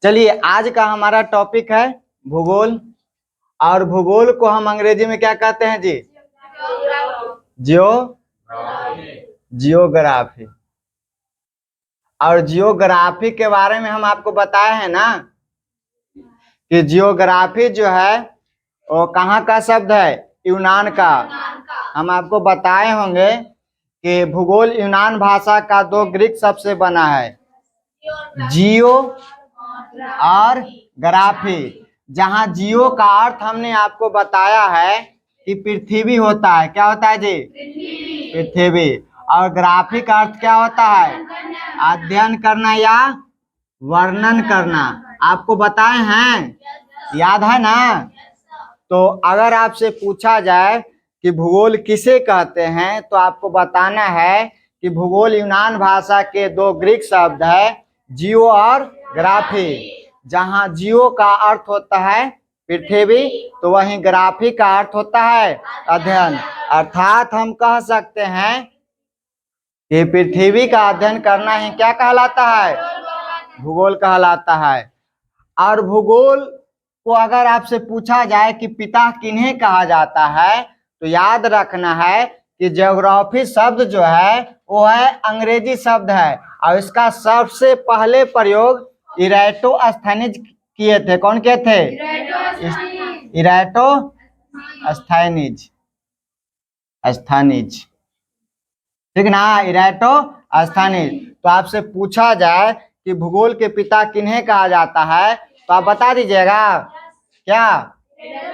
चलिए आज का हमारा टॉपिक है भूगोल। और भूगोल को हम अंग्रेजी में क्या कहते हैं जी? जियोग्राफी। और जियोग्राफी के बारे में हम आपको बताए हैं ना कि जियोग्राफी जो है वो कहाँ का शब्द है? यूनान का। हम आपको बताए होंगे कि भूगोल यूनान भाषा का दो ग्रीक शब्द से बना है, जियो और ग्राफी। जहाँ जियो का अर्थ हमने आपको बताया है कि पृथ्वी होता है। क्या होता है जी? पृथ्वी। और ग्राफी का अर्थ क्या होता है? अध्ययन करना या वर्णन करना। आपको बताए हैं, याद है ना? तो अगर आपसे पूछा जाए कि भूगोल किसे कहते हैं तो आपको बताना है कि भूगोल यूनान भाषा के दो ग्रीक शब्द है, जियो और ग्राफी। जहाँ जियो का अर्थ होता है पृथ्वी, तो वहीं ग्राफी का अर्थ होता है अध्ययन। अर्थात हम कह सकते हैं कि पृथ्वी का अध्ययन करना ही क्या कहलाता है? भूगोल कहलाता है। और भूगोल को अगर आपसे पूछा जाए कि पिता किन्हें कहा जाता है तो याद रखना है कि ज्योग्राफी शब्द जो है वो है अंग्रेजी शब्द है और इसका सबसे पहले प्रयोग इराटोस्थेनीज किए थे। कौन किए थे? इराटोस्थेनीज। स्थानीज, ठीक ना? इराटोस्थेनीज। तो आपसे पूछा जाए कि भूगोल के पिता किन्हें कहा जाता है तो आप बता दीजिएगा क्या?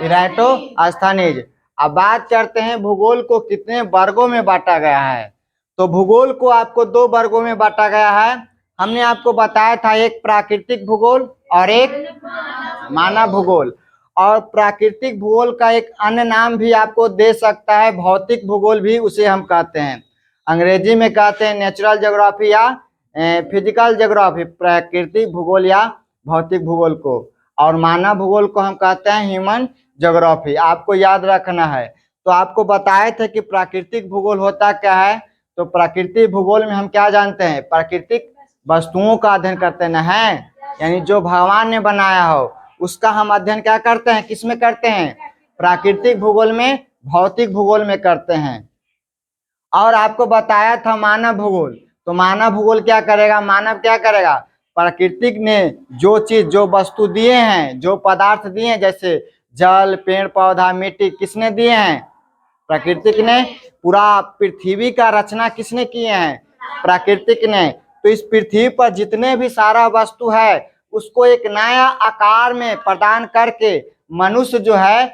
इराटोस्थेनीज। अब बात करते हैं भूगोल को कितने वर्गों में बांटा गया है। तो भूगोल को आपको दो वर्गों में बांटा गया है। हमने आपको बताया था, एक प्राकृतिक भूगोल और एक मानव भूगोल। और प्राकृतिक भूगोल का एक अन्य नाम भी आपको दे सकता है, भौतिक भूगोल भी उसे हम कहते हैं। अंग्रेजी में कहते हैं नेचुरल ज्योग्राफी या फिजिकल ज्योग्राफी, प्राकृतिक भूगोल या भौतिक भूगोल को। और मानव भूगोल को हम कहते हैं ह्यूमन ज्योग्राफी। आपको याद रखना है। तो आपको बताए थे कि प्राकृतिक भूगोल होता क्या है। तो प्राकृतिक भूगोल में हम क्या जानते हैं? प्राकृतिक वस्तुओं का अध्ययन करते न है, यानी जो भगवान ने बनाया हो उसका हम अध्ययन क्या करते हैं? किस में करते हैं? प्राकृतिक भूगोल में, भौतिक भूगोल में करते हैं। और आपको बताया था मानव भूगोल। तो मानव भूगोल क्या करेगा? मानव क्या करेगा? प्राकृतिक ने जो चीज, जो वस्तु दिए हैं, जो पदार्थ दिए हैं, जैसे जल, पेड़ पौधा, मिट्टी, किसने दिए हैं? प्राकृतिक ने। पूरा पृथ्वी का रचना किसने किए हैं? प्राकृतिक ने। तो इस पृथ्वी पर जितने भी सारा वस्तु है उसको एक नया आकार में प्रदान करके मनुष्य जो है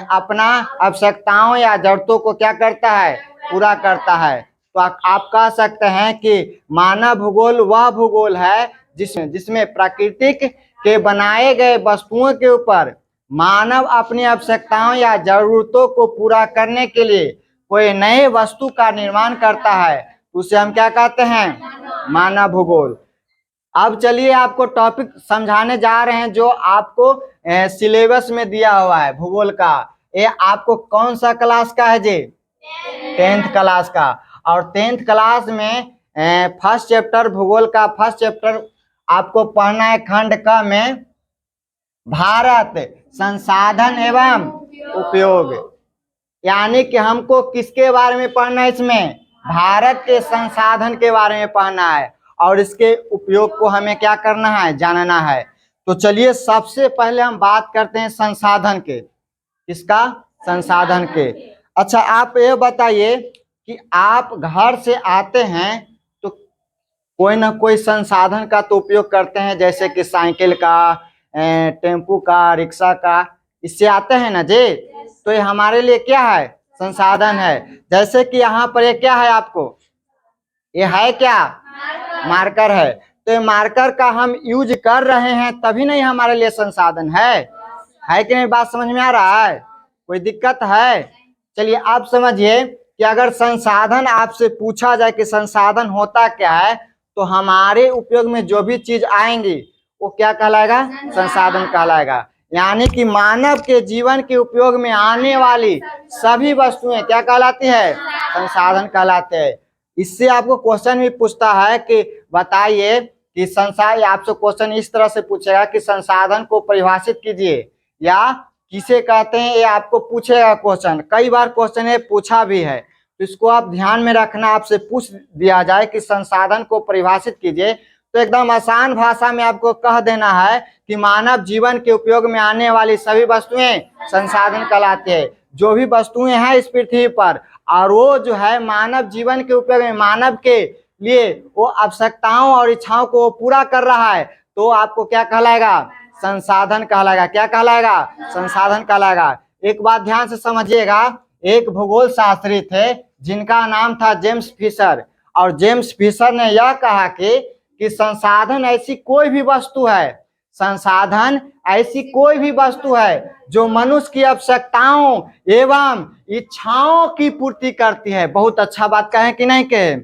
अपना आवश्यकताओं या जरूरतों को क्या करता है? पूरा करता है। तो आप कह सकते हैं कि मानव भूगोल वह भूगोल है जिसमें प्राकृतिक के बनाए गए वस्तुओं के ऊपर मानव अपनी आवश्यकताओं या जरूरतों को पूरा करने के लिए कोई नए वस्तु का निर्माण करता है। उसे हम क्या कहते हैं? मानव भूगोल। अब चलिए आपको टॉपिक समझाने जा रहे हैं जो आपको सिलेबस में दिया हुआ है भूगोल का। ये आपको कौन सा क्लास का है जी? 10th क्लास का। और 10th क्लास में फर्स्ट चैप्टर भूगोल का फर्स्ट चैप्टर आपको पढ़ना है खंड क में भारत संसाधन एवं उपयोग। यानी कि हमको किसके बारे में पढ़ना है? इसमें भारत के संसाधन के बारे में पढ़ना है और इसके उपयोग को हमें क्या करना है? जानना है। तो चलिए सबसे पहले हम बात करते हैं संसाधन के। किसका? संसाधन के। अच्छा आप ये बताइए कि आप घर से आते हैं तो कोई ना कोई संसाधन का तो उपयोग करते हैं, जैसे कि साइकिल का, टेम्पू का, रिक्शा का, इससे आते हैं ना जी। तो ये हमारे लिए क्या है? संसाधन है। जैसे कि यहाँ पर ये क्या है आपको? ये है क्या? मार्कर है। तो ये मार्कर का हम यूज कर रहे हैं तभी नहीं हमारे लिए संसाधन है कि नहीं? बात समझ में आ रहा है? कोई दिक्कत है? चलिए आप समझिए कि अगर संसाधन आपसे पूछा जाए कि संसाधन होता क्या है तो हमारे उपयोग में जो भी चीज आएंगी वो क्या कहलाएगा? संसाधन कहलाएगा। यानी कि मानव के जीवन के उपयोग में आने वाली सभी वस्तुएं क्या कहलाती है? संसाधन कहलाते हैं। इससे आपको क्वेश्चन भी पूछता है कि बताइए कि संसार, आपसे क्वेश्चन इस तरह से पूछेगा कि संसाधन को परिभाषित कीजिए या किसे कहते हैं, ये आपको पूछेगा क्वेश्चन। कई बार क्वेश्चन ये पूछा भी है, तो इसको आप ध्यान में रखना। आपसे पूछ दिया जाए कि संसाधन को परिभाषित कीजिए, तो एकदम आसान भाषा में आपको कह देना है कि मानव जीवन के उपयोग में आने वाली सभी वस्तुएं संसाधन कहलाती है। जो भी वस्तुएं हैं इस पृथ्वी पर, और वो जो है मानव जीवन के उपयोग में, मानव के लिए वो आवश्यकताओं और इच्छाओं को पूरा कर रहा है, तो आपको क्या कहलाएगा? संसाधन कहलाएगा। क्या कहलाएगा? संसाधन कहलाएगा। एक बात ध्यान से समझिएगा, एक भूगोल शास्त्री थे जिनका नाम था जेम्स फिशर, और जेम्स फिशर ने यह कहा कि संसाधन ऐसी कोई भी वस्तु है, संसाधन ऐसी कोई भी वस्तु है जो मनुष्य की आवश्यकताओं एवं इच्छाओं की पूर्ति करती है। बहुत अच्छा बात कहें कि नहीं कहे?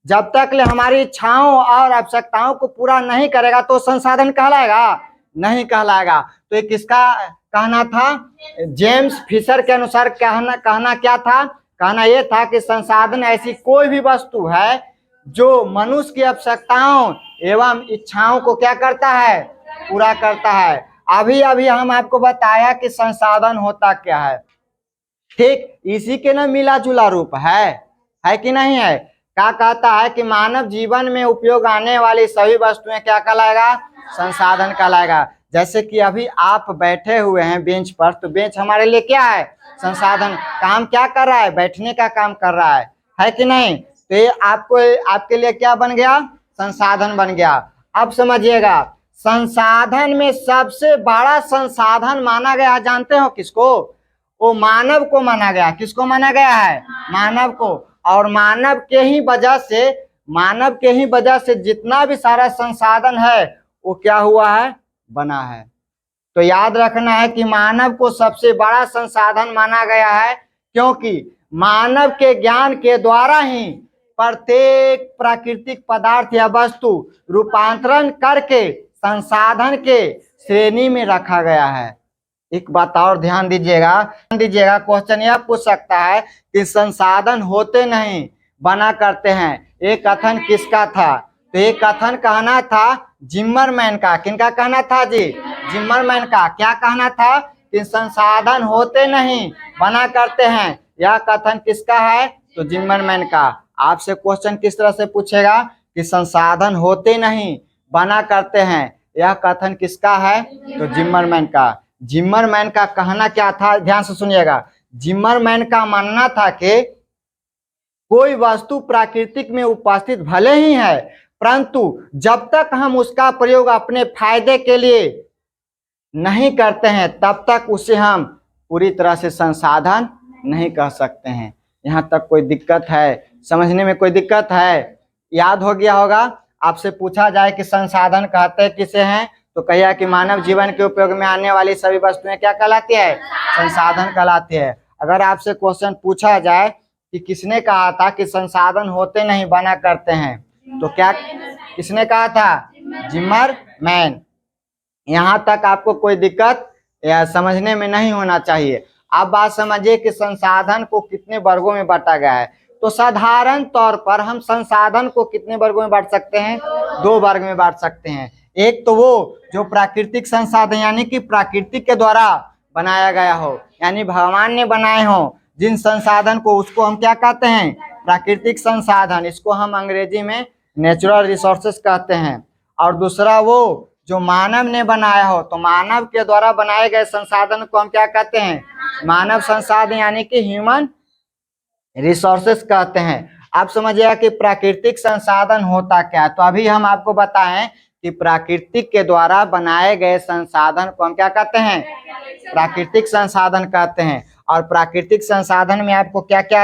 जब तक ले हमारी इच्छाओं और आवश्यकताओं को पूरा नहीं करेगा तो संसाधन कहलाएगा? नहीं कहलाएगा। तो ये किसका कहना था? जेम्स फिशर के अनुसार कहना क्या था? कहना यह था कि संसाधन ऐसी कोई भी वस्तु है जो मनुष्य की आवश्यकताओं एवं इच्छाओं को क्या करता है? पूरा करता है। अभी अभी हम आपको बताया कि संसाधन होता क्या है, ठीक इसी के ना मिला जुला रूप है कि नहीं है? क्या कहता है कि मानव जीवन में उपयोग आने वाली सभी वस्तुएं क्या कहलाएगा? संसाधन कहलाएगा। जैसे कि अभी आप बैठे हुए हैं बेंच पर, तो बेंच हमारे लिए क्या है? संसाधन। काम क्या कर रहा है? बैठने का काम कर रहा है कि नहीं? तो ये आपके लिए क्या बन गया? संसाधन बन गया। अब समझिएगा, संसाधन में सबसे बड़ा संसाधन माना गया, जानते हो किसको? वो मानव को माना गया। किसको माना गया है? मानव को। और मानव के ही वजह से जितना भी सारा संसाधन है वो क्या हुआ है? बना है। तो याद रखना है कि मानव को सबसे बड़ा संसाधन माना गया है, क्योंकि मानव के ज्ञान के द्वारा ही प्रत्येक प्राकृतिक पदार्थ या वस्तु रूपांतरण करके संसाधन के श्रेणी में रखा गया है। एक बात और ध्यान दीजिएगा, क्वेश्चन यह पूछ सकता है कि संसाधन होते नहीं बना करते हैं, ये कथन किसका था? तो ये कथन कहना था जिम्मरमैन का। किनका कहना था जी? जिम्मरमैन का। क्या कहना था? कि संसाधन होते नहीं बना करते हैं। यह कथन किसका है? तो जिम्मरमैन का। आपसे क्वेश्चन किस तरह से पूछेगा कि संसाधन होते नहीं बना करते हैं, यह कथन किसका है? तो जिम्मरमैन का। जिम्मरमैन का कहना क्या था? ध्यान से सुनिएगा। जिम्मरमैन का मानना था कि कोई वस्तु प्राकृतिक में उपस्थित भले ही है, परंतु जब तक हम उसका प्रयोग अपने फायदे के लिए नहीं करते हैं तब तक उसे हम पूरी तरह से संसाधन नहीं कह सकते हैं। यहाँ तक कोई दिक्कत है? समझने में कोई दिक्कत है? याद हो गया होगा। आपसे पूछा जाए कि संसाधन कहते किसे हैं, तो कहिए कि मानव जीवन के उपयोग में आने वाली सभी वस्तुएं क्या कहलाती है? संसाधन कहलाती है। अगर आपसे क्वेश्चन पूछा जाए कि किसने कहा था कि संसाधन होते नहीं बना करते हैं, तो क्या किसने कहा था? जिम्मरमैन। यहाँ तक आपको कोई दिक्कत या समझने में नहीं होना चाहिए। आप बात समझिए कि संसाधन को कितने वर्गों में बांटा गया है। तो साधारण तौर पर हम संसाधन को कितने वर्गों में बांट सकते हैं? 2 वर्ग में बांट सकते हैं। एक तो वो जो प्राकृतिक संसाधन यानी कि प्राकृतिक के द्वारा बनाया गया हो, यानी भगवान ने बनाए हो जिन संसाधन को, उसको हम क्या कहते हैं? प्राकृतिक संसाधन। इसको हम अंग्रेजी में नेचुरल रिसोर्सेस कहते हैं। और दूसरा वो जो मानव ने बनाया हो, तो मानव के द्वारा बनाए गए संसाधन को हम क्या कहते हैं? मानव संसाधन यानी कि ह्यूमन रिसोर्सेस कहते हैं। आप समझिएगा कि प्राकृतिक संसाधन होता क्या है। तो अभी हम आपको बताएं कि प्राकृतिक के द्वारा बनाए गए संसाधन को हम क्या कहते हैं? प्राकृतिक संसाधन कहते हैं। और प्राकृतिक संसाधन में आपको क्या क्या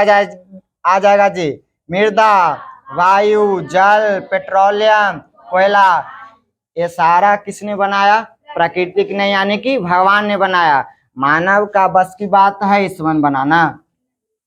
आ जाएगा जी? मृदा, वायु, जल, पेट्रोलियम, कोयला। ये सारा किसने बनाया? प्राकृतिक ने, यानी कि भगवान ने बनाया। मानव का बस की बात है इस वन बनाना?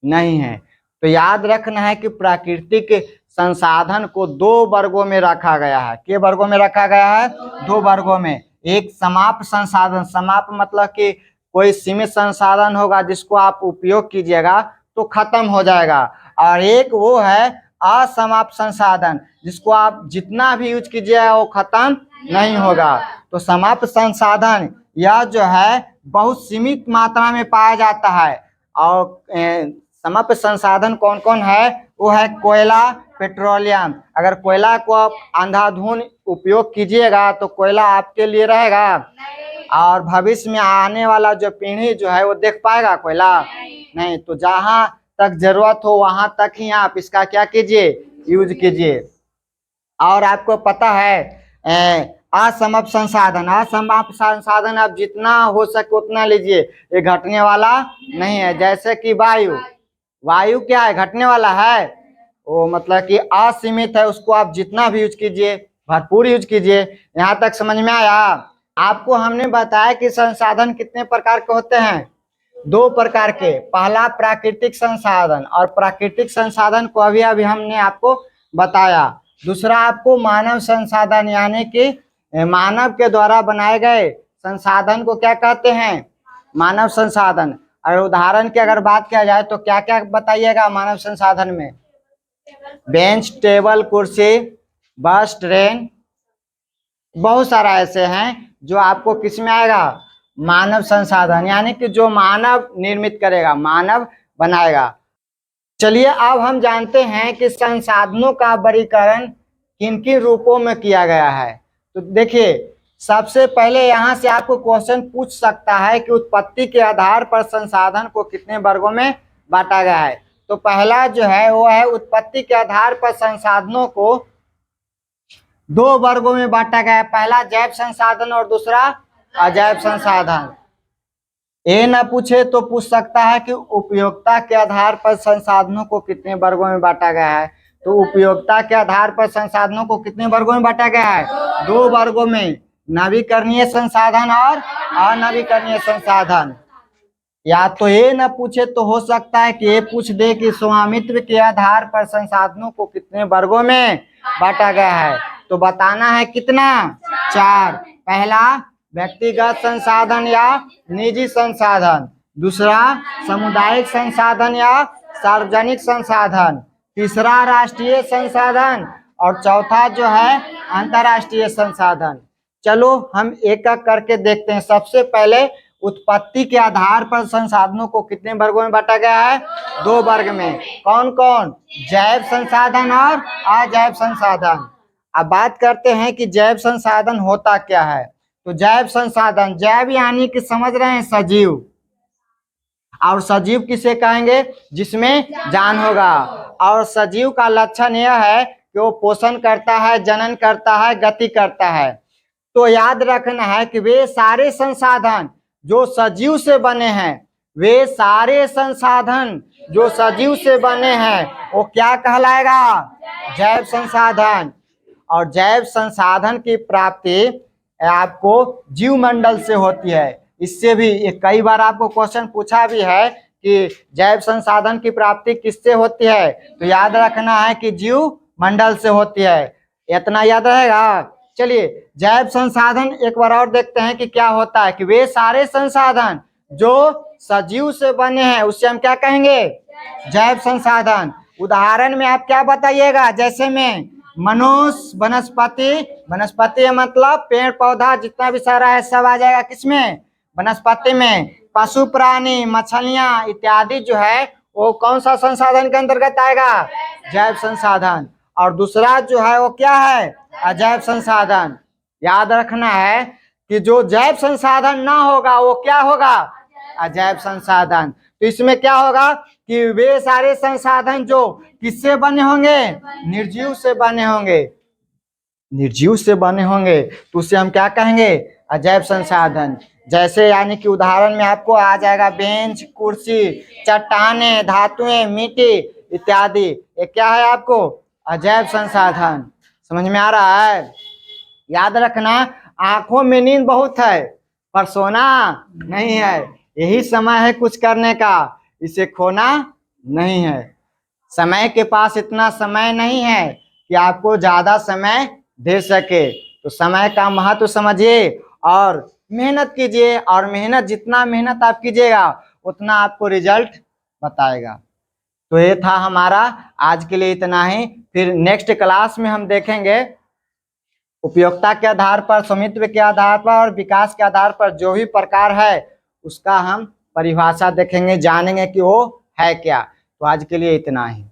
नहीं है। तो याद रखना है कि प्राकृतिक संसाधन को 2 वर्गों में रखा गया है। के वर्गों में रखा गया है? 2 वर्गों में। एक समाप्त संसाधन, समाप्त मतलब कि कोई सीमित संसाधन होगा जिसको आप उपयोग कीजिएगा तो खत्म हो जाएगा। और एक वो है असमाप्त संसाधन, जिसको आप जितना भी यूज कीजिएगा वो खत्म नहीं होगा। तो समाप्त संसाधन यह जो है बहुत सीमित मात्रा में पाया जाता है। और समाप्त संसाधन कौन कौन है? वो है कोयला, पेट्रोलियम। अगर कोयला को आप अंधाधुंध उपयोग कीजिएगा तो कोयला आपके लिए रहेगा, और भविष्य में आने वाला जो पीढ़ी जो है वो देख पाएगा कोयला? नहीं। तो जहां तक जरूरत हो वहां तक ही आप इसका क्या कीजिए, यूज कीजिए। और आपको पता है असमाप्त संसाधन, असमाप्त संसाधन आप जितना हो सके उतना लीजिए, ये घटने वाला नहीं है। जैसे कि वायु, वायु क्या है? घटने वाला है। वो मतलब कि असीमित है, उसको आप जितना भी यूज कीजिए, भरपूर यूज कीजिए। यहाँ तक समझ में आया? आपको हमने बताया कि संसाधन कितने प्रकार के होते हैं? 2 प्रकार के। पहला प्राकृतिक संसाधन, और प्राकृतिक संसाधन को अभी अभी हमने आपको बताया। दूसरा आपको मानव संसाधन, यानी कि मानव के द्वारा बनाए गए संसाधन को क्या कहते हैं? मानव संसाधन। और उदाहरण की अगर बात किया जाए तो क्या क्या बताइएगा मानव संसाधन में? बेंच, टेबल, कुर्सी, बस, ट्रेन, बहुत सारा ऐसे हैं जो आपको किस में आएगा? मानव संसाधन, यानी कि जो मानव निर्मित करेगा, मानव बनाएगा। चलिए अब हम जानते हैं कि संसाधनों का वर्गीकरण किन किन रूपों में किया गया है। तो देखिए, सबसे पहले यहाँ से आपको क्वेश्चन पूछ सकता है कि उत्पत्ति के आधार पर संसाधन को कितने वर्गों में बांटा गया है। तो पहला जो है वो है उत्पत्ति के आधार पर संसाधनों को 2 वर्गों में बांटा गया है। पहला जैव संसाधन और दूसरा अजैव संसाधन। ये ना पूछे तो पूछ सकता है कि उपयोगिता के आधार पर संसाधनों को कितने वर्गों में बांटा गया है। तो उपयोगिता के आधार पर संसाधनों को कितने वर्गों में बांटा गया है? 2 वर्गों में, नवीकरणीय संसाधन और अनवीकरणीय संसाधन। या तो ये न पूछे तो हो सकता है कि ये पूछ दे कि स्वामित्व के आधार पर संसाधनों को कितने वर्गों में बांटा गया है। तो बताना है कितना? 4। पहला व्यक्तिगत संसाधन या निजी संसाधन, दूसरा सामुदायिक संसाधन या सार्वजनिक संसाधन, तीसरा राष्ट्रीय संसाधन, और चौथा जो है अंतर्राष्ट्रीय संसाधन। चलो हम एक एक करके देखते हैं। सबसे पहले उत्पत्ति के आधार पर संसाधनों को कितने वर्गों में बांटा गया है? 2 वर्ग में। कौन कौन? जैव संसाधन और अजैव संसाधन। अब बात करते हैं कि जैव संसाधन होता क्या है। तो जैव संसाधन, जैव यानी कि समझ रहे हैं सजीव, और सजीव किसे कहेंगे? जिसमें जान होगा। और सजीव का लक्षण यह है कि वो पोषण करता है, जनन करता है, गति करता है। तो याद रखना है कि वे सारे संसाधन जो सजीव से बने हैं, वे सारे संसाधन जो सजीव से बने हैं वो क्या कहलाएगा? जैव संसाधन। और जैव संसाधन की प्राप्ति आपको जीव मंडल से होती है। इससे भी कई बार आपको क्वेश्चन पूछा भी है कि जैव संसाधन की प्राप्ति किससे होती है? तो याद रखना है कि जीव मंडल से होती है। इतना याद रहेगा। चलिए जैव संसाधन एक बार और देखते हैं कि क्या होता है। कि वे सारे संसाधन जो सजीव से बने हैं उससे हम क्या कहेंगे? जैव संसाधन। उदाहरण में आप क्या बताइएगा? जैसे में मनुष्य, वनस्पति, वनस्पति मतलब पेड़ पौधा जितना भी सारा है सब आ जाएगा किसमें? वनस्पति में। पशु प्राणी, मछलियां इत्यादि जो है वो कौन सा संसाधन के अंतर्गत आएगा? जैव संसाधन। और दूसरा जो है वो क्या है? अजैव संसाधन। याद रखना है कि जो जैव संसाधन ना होगा वो क्या होगा? अजैव संसाधन। तो इसमें क्या होगा कि वे सारे संसाधन जो किससे बने होंगे? निर्जीव से बने होंगे। निर्जीव से बने होंगे तो उसे हम क्या कहेंगे? अजैव संसाधन। जैसे यानी कि उदाहरण में आपको आ जाएगा बेंच, कुर्सी, चट्टानें, धातुएं, मिट्टी इत्यादि। ये क्या है आपको? अजैव संसाधन। समझ में आ रहा है? याद रखना, आंखों में नींद बहुत है पर सोना नहीं है। यही समय है कुछ करने का, इसे खोना नहीं है। समय के पास इतना समय नहीं है कि आपको ज्यादा समय दे सके। तो समय का महत्व समझिए और मेहनत कीजिए। और मेहनत, जितना मेहनत आप कीजिएगा उतना आपको रिजल्ट बताएगा। तो ये था हमारा आज के लिए इतना ही। फिर नेक्स्ट क्लास में हम देखेंगे उपयोगिता के आधार पर, स्वामित्व के आधार पर और विकास के आधार पर जो भी प्रकार है उसका हम परिभाषा देखेंगे, जानेंगे कि वो है क्या। तो आज के लिए इतना ही।